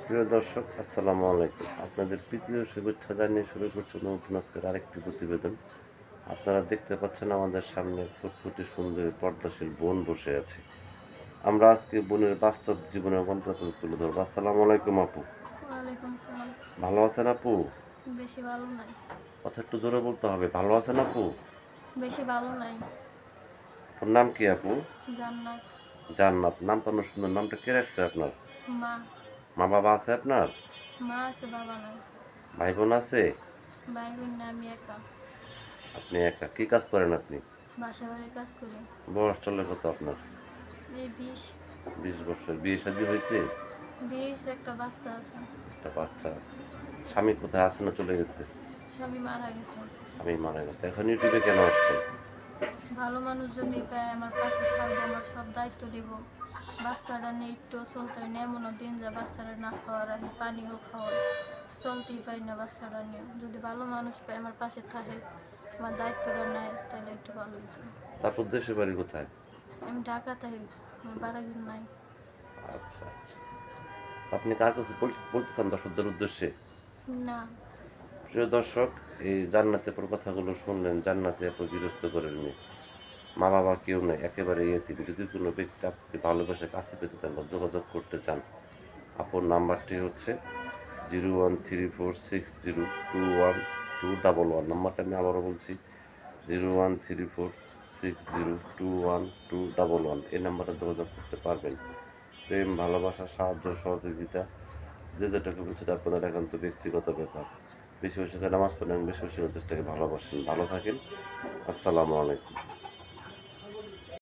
প্রিয় দর্শক, আসসালামু আলাইকুম। আপনাদের প্রীতীয় শুভেচ্ছা জানিয়ে শুরু করছি নতুন আজকের আরেকটি প্রতিবেদন। আপনারা দেখতে পাচ্ছেন আমাদের সামনে ফুটফুটে সুন্দরী পর্দাশীল বোন বসে আছে। আমরা আজকে বোনের বাস্তব জীবনের গল্প তুলে ধরবো। আসসালামু আলাইকুম আপু। ওয়ালাইকুম আসসালাম। ভালো আছেন আপু? বেশি ভালো নাই। কথা একটু জোরে বলতে হবে। ভালো আছেন আপু? বেশি ভালো নাই। আপনার নাম কি আপু? জান্নাত। জান্নাত। নামটা অনেক সুন্দর। নামটা কে রাখছে আপনার? মা। মা বাবা আছে আপনার? মা আছে, বাবা নাই। ভাই বোন আছে? ভাই বোন না, আমি একা। আপনি একা? কি কাজ করেন আপনি? বাসা বাড়ির কাজ করি। বয়স চলে কত আপনার? এই 20। 20 বছর। বিয়ে শাদী হয়েছে? বিয়ে হইছে, একটা বাচ্চা আছে। একটা বাচ্চা আছে। স্বামী কোথায় আছে না চলে গেছে? স্বামী মারা গেছে। স্বামী মারা গেছে। এখন ইউটিউবে কেন আসছেন? ভালো মানুষ যদি পায় আমার পাশে থাকবো, আমার সব দায়িত্ব দিব। বাচ্চাটা নিয়ে একটু চলতে হয় না, এমনও দিন যা বাচ্চারা না খাওয়ার আগে পানিও খাওয়াই, চলতেই পারি না বাচ্চাটা নিয়ে। যদি ভালো মানুষ পায় আমার পাশে থাকে, আমার দায়িত্বটা নেয়, তাহলে একটু ভালো হতো। তারপর দেশের বাড়ি কোথায়? আমি ঢাকাতে, আমার বাড়াঘর নাই। আচ্ছা আচ্ছা। আপনি কার কাছে বলতে চান দর্শকদের উদ্দেশ্যে? না। প্রিয় দর্শক, এই জান্নাতের কথাগুলো শুনলেন। জান্নাতে এত গৃহস্থ করেন মেয়ে, মা বাবা কেউ নেই, একেবারে ইয়েতিম। যদি কোনো ব্যক্তি আপনাকে ভালোবেসে কাছে পেতে চান বা যোগাযোগ করতে চান, আপনার নাম্বারটি হচ্ছে 01346021211। নাম্বারটা আমি আবারও বলছি, 01346021211। এই নাম্বারে যোগাযোগ করতে পারবেন। প্রেম, ভালোবাসা, সাহায্য, সহযোগিতা যে যেটাকে বলছে আপনাদের একান্ত ব্যক্তিগত ব্যাপার। বেশি বেশি করে নামাজ পড়েন, বেশি বেশি করে দেশটাকে ভালোবাসেন। ভালো থাকেন। আসসালামু আলাইকুম।